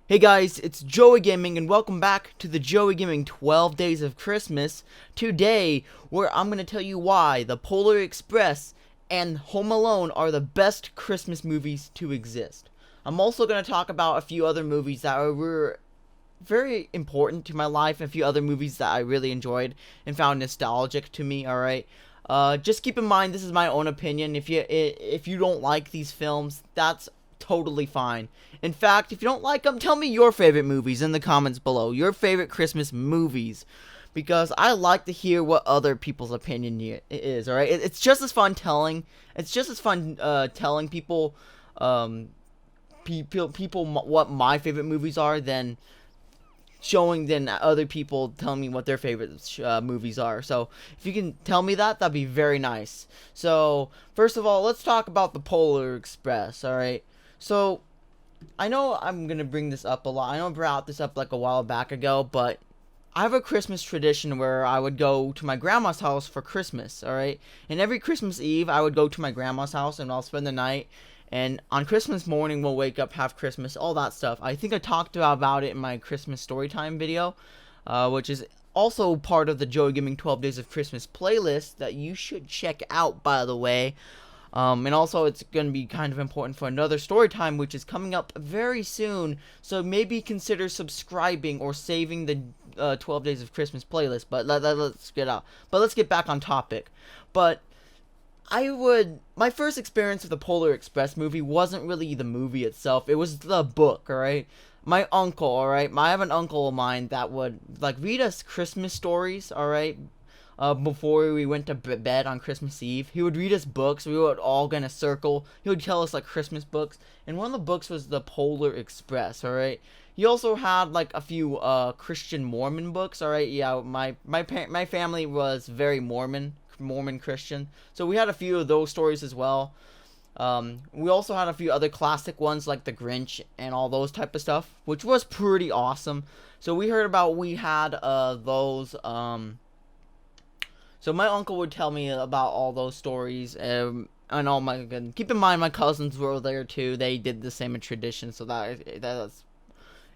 Hey guys, it's Joey Gaming and welcome back to the Joey Gaming 12 Days of Christmas. Today, where I'm going to tell you why The Polar Express and Home Alone are the best Christmas movies to exist. I'm also going to talk about a few other movies that were very important to my life and a few other movies that I really enjoyed and found nostalgic to me, alright? Just keep in mind this is my own opinion. If you don't like these films, that's totally fine. In fact, if you don't like them, tell me your favorite movies in the comments below. Your favorite Christmas movies. Because I like to hear what other people's opinion is, alright? It's just as fun telling. It's just as fun telling people what my favorite movies are than other people telling me what their favorite movies are. So if you can tell me that, that'd be very nice. So first of all, let's talk about the Polar Express. All right. So I know I'm gonna bring this up a lot. I know I brought this up like a while back ago, but I have a Christmas tradition where I would go to my grandma's house for Christmas. All right. And every Christmas Eve, I would go to my grandma's house and I'll spend the night. And on Christmas morning, we'll wake up, have Christmas, all that stuff. I think I talked about it in my Christmas Storytime video, which is also part of the Joey Gaming 12 Days of Christmas playlist that you should check out, by the way. And also, it's going to be kind of important for another story time, which is coming up very soon. So maybe consider subscribing or saving the 12 Days of Christmas playlist. But let's get back on topic. But my first experience with the Polar Express movie wasn't really the movie itself. It was the book, alright? My uncle, alright? I have an uncle of mine that would, like, read us Christmas stories, alright? Before we went to bed on Christmas Eve. He would read us books. We would all get in a circle. He would tell us, like, Christmas books. And one of the books was the Polar Express, alright? He also had, like, a few, Christian Mormon books, alright? Yeah, my family was very Mormon Christian, so we had a few of those stories as well. We also had a few other classic ones like the Grinch and all those type of stuff, which was pretty awesome. So we had those. So my uncle would tell me about all those stories, and keep in mind my cousins were there too. They did the same tradition, so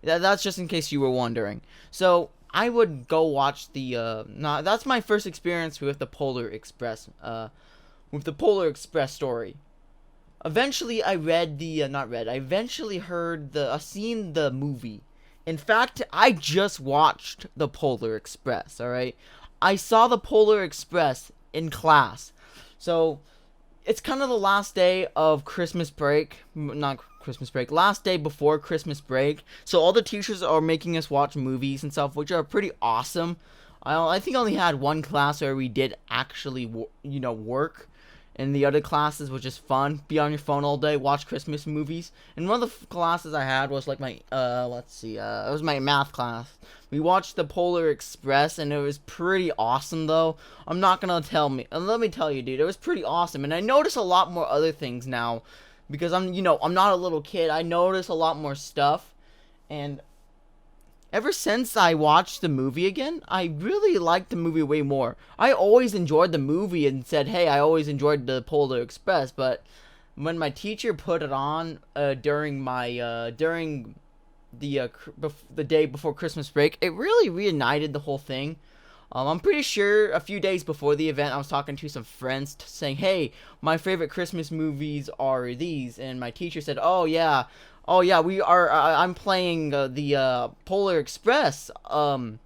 that's just in case you were wondering. So I would go watch that's my first experience with the Polar Express, story. Eventually, I seen the movie. In fact, I just watched the Polar Express, alright? I saw the Polar Express in class. So, it's kind of the last day of Christmas break, last day before Christmas break. So all the teachers are making us watch movies and stuff, which are pretty awesome. I think I only had one class where we did actually, work. And the other classes was just fun. Be on your phone all day, watch Christmas movies. And one of the classes I had was like it was my math class. We watched the Polar Express, and it was pretty awesome, though. Let me tell you, dude, it was pretty awesome. And I noticed a lot more other things now, because I'm not a little kid. I notice a lot more stuff, and ever since I watched the movie again, I really liked the movie way more. I always enjoyed the movie and said, hey, I always enjoyed the Polar Express, but when my teacher put it on during the day before Christmas break, it really reunited the whole thing. I'm pretty sure a few days before the event, I was talking to some friends saying, hey, my favorite Christmas movies are these, and my teacher said, oh yeah, I'm playing the Polar Express on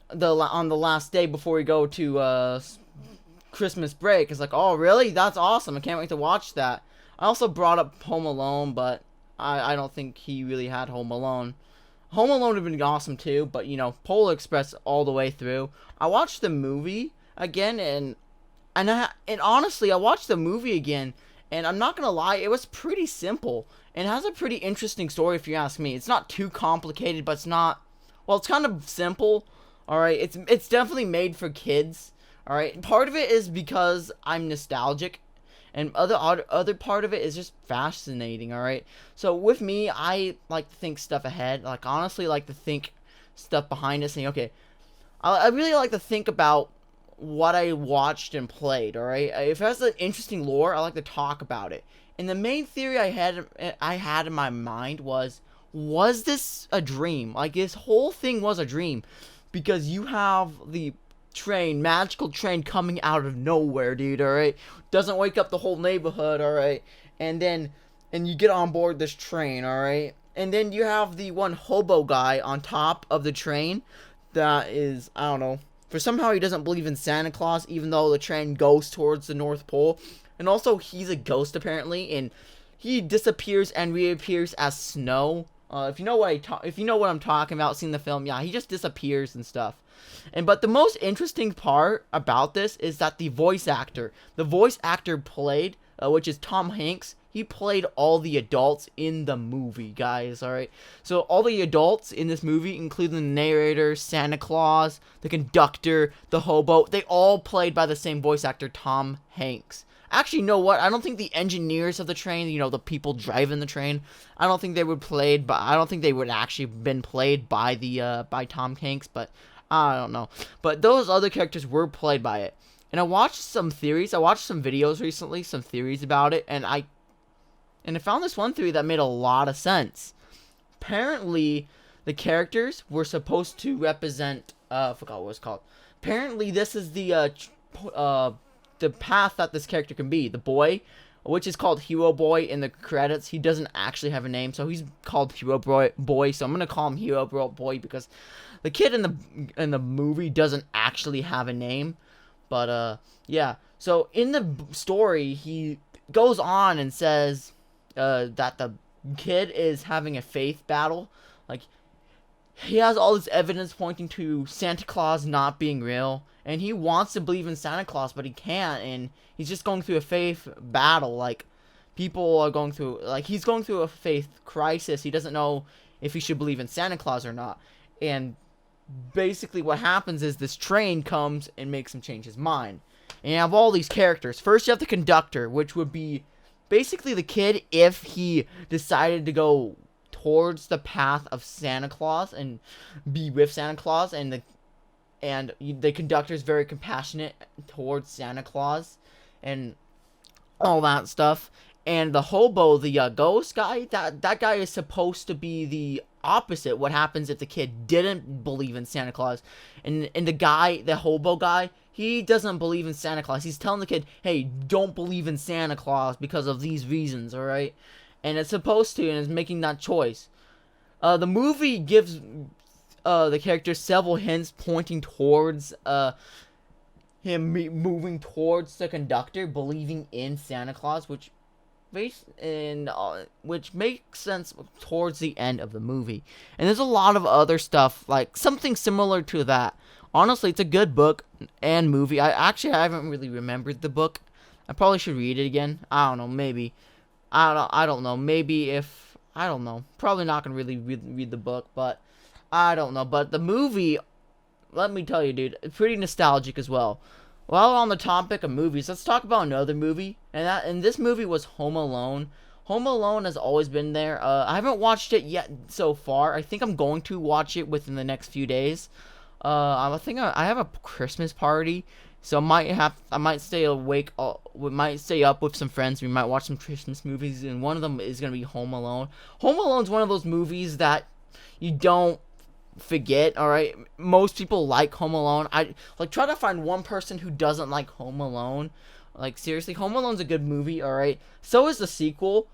the last day before we go to Christmas break. It's like, oh really? That's awesome. I can't wait to watch that. I also brought up Home Alone, but I don't think he really had Home Alone. Home Alone would have been awesome too, but Polar Express all the way through. I watched the movie again, and honestly, I watched the movie again, and I'm not gonna lie, it was pretty simple. It has a pretty interesting story, if you ask me. It's not too complicated, but it's kind of simple. All right, it's definitely made for kids. All right, part of it is because I'm nostalgic, and other part of it is just fascinating. All right, so with me, I like to think stuff ahead. Like, honestly, like to think stuff behind it, saying, okay, I really like to think about what I watched and played. All right, if it has an interesting lore, I like to talk about it. And the main theory I had in my mind was, was this a dream? Like, this whole thing was a dream, because you have the train, magical train, coming out of nowhere, dude. All right, doesn't wake up the whole neighborhood. All right, and you get on board this train. All right, and then you have the one hobo guy on top of the train that is, I don't know, for somehow he doesn't believe in Santa Claus, even though the train goes towards the North Pole. And also, he's a ghost apparently, and he disappears and reappears as snow. If you know what I'm talking about, seen the film, yeah, he just disappears and stuff. But the most interesting part about this is that the voice actor played, which is Tom Hanks. He played all the adults in the movie, guys. All right, so all the adults in this movie, including the narrator, Santa Claus, the conductor, the hobo, they all played by the same voice actor, Tom Hanks. Actually, you know what? I don't think the engineers of the train, you know, the people driving the train, I don't think they would actually been played by by Tom Hanks, but I don't know. But those other characters were played by it. And I watched some theories. I watched some videos recently, some theories about it, and I found this one theory that made a lot of sense. Apparently, the characters were supposed to represent, I forgot what it's called. Apparently, this is the path that this character can be. The boy, which is called Hero Boy in the credits, he doesn't actually have a name, so he's called Hero Boy. So I'm gonna call him Hero Boy because the kid in the movie doesn't actually have a name. But yeah. So in the story, he goes on and says that the kid is having a faith battle. Like, he has all this evidence pointing to Santa Claus not being real, and he wants to believe in Santa Claus, but he can't, and he's just going through a faith battle. Like, people are going through, like, he's going through a faith crisis. He doesn't know if he should believe in Santa Claus or not. And basically what happens is this train comes and makes him change his mind. And you have all these characters. First you have the conductor, which would be basically the kid if he decided to go towards the path of Santa Claus and be with Santa Claus, and the conductor is very compassionate towards Santa Claus and all that stuff. And the hobo, the ghost guy, that guy is supposed to be the opposite. What happens if the kid didn't believe in Santa Claus? And the hobo guy, he doesn't believe in Santa Claus. He's telling the kid, hey, don't believe in Santa Claus because of these reasons, alright? And it's supposed to, and it's making that choice. The movie gives the character several hints pointing towards him moving towards the conductor, believing in Santa Claus, which makes sense towards the end of the movie. And there's a lot of other stuff, like something similar to that. Honestly, it's a good book and movie. I haven't really remembered the book. I probably should read it again. I don't know, maybe. I don't know. Maybe if, I don't know. Probably not gonna really read the book, but I don't know. But the movie, let me tell you, dude, it's pretty nostalgic as well. While on the topic of movies, let's talk about another movie, and this movie was Home Alone. Home Alone has always been there. I haven't watched it yet so far. I think I'm going to watch it within the next few days. I think I have a Christmas party, so I might stay awake. We might stay up with some friends. We might watch some Christmas movies, and one of them is gonna be Home Alone. Home Alone's one of those movies that you don't forget. All right, most people like Home Alone. I try to find one person who doesn't like Home Alone. Like, seriously, Home Alone's a good movie. All right, so is the sequel.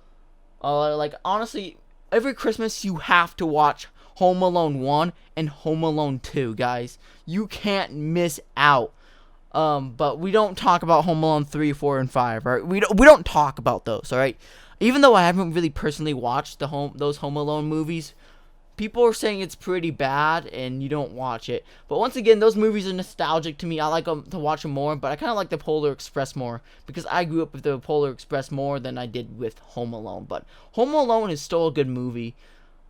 Honestly, every Christmas you have to watch Home Alone 1 and Home Alone 2, guys. You can't miss out. But we don't talk about Home Alone 3, 4, and 5, right? We don't talk about those, all right? Even though I haven't really personally watched those Home Alone movies, people are saying it's pretty bad and you don't watch it. But once again, those movies are nostalgic to me. I like to watch them more, but I kind of like the Polar Express more because I grew up with the Polar Express more than I did with Home Alone. But Home Alone is still a good movie.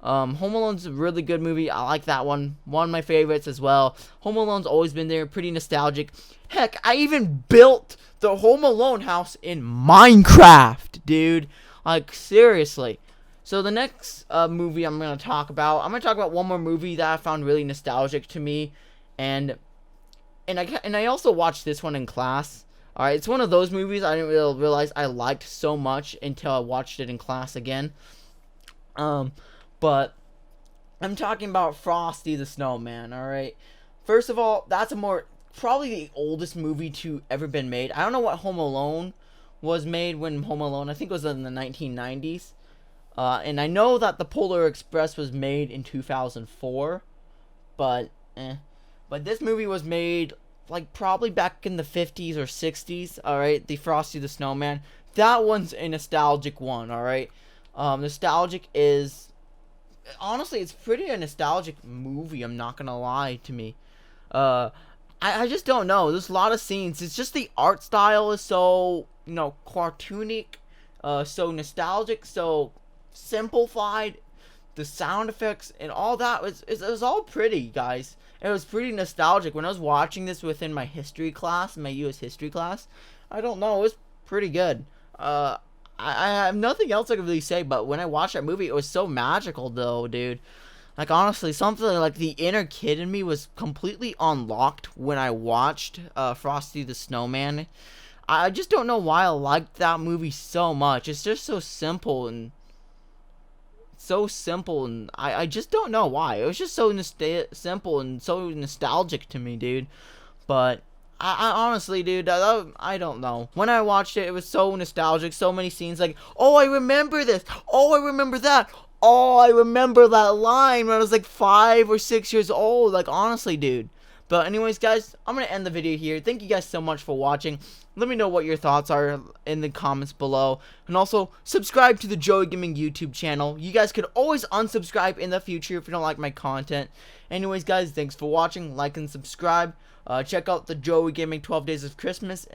Home Alone's a really good movie. I like that one. One of my favorites as well. Home Alone's always been there. Pretty nostalgic. Heck, I even built the Home Alone house in Minecraft, dude. Like, seriously. So the next movie I'm going to talk about one more movie that I found really nostalgic to me. And I also watched this one in class. Alright, it's one of those movies I didn't really realize I liked so much until I watched it in class again. But I'm talking about Frosty the Snowman, alright? First of all, that's probably the oldest movie to ever been made. I don't know what Home Alone was made when Home Alone, I think it was in the 1990s. And I know that the Polar Express was made in 2004, but But this movie was made like probably back in the 50s or 60s, alright? The Frosty the Snowman. That one's a nostalgic one, alright? Nostalgic is, honestly, it's pretty a nostalgic movie, I'm not gonna lie to me. I just don't know. There's a lot of scenes. It's just the art style is so, cartoonic, so nostalgic, so simplified. The sound effects and all that it was all pretty, guys. It was pretty nostalgic. When I was watching this within my history class, my U.S. history class, I don't know, it was pretty good. I have nothing else I can really say, but when I watched that movie, it was so magical, though, dude. Like, honestly, something like the inner kid in me was completely unlocked when I watched Frosty the Snowman. I just don't know why I liked that movie so much. It's just so simple and I just don't know why. It was just so simple and so nostalgic to me, dude. But I honestly, dude, I don't know. When I watched it, it was so nostalgic. So many scenes like, oh, I remember this. Oh, I remember that. Oh, I remember that line when I was like 5 or 6 years old. Like, honestly, dude. But anyways, guys, I'm going to end the video here. Thank you guys so much for watching. Let me know what your thoughts are in the comments below. And also, subscribe to the Joey Gaming YouTube channel. You guys could always unsubscribe in the future if you don't like my content. Anyways, guys, thanks for watching. Like and subscribe. Check out the Joey Gaming 12 Days of Christmas.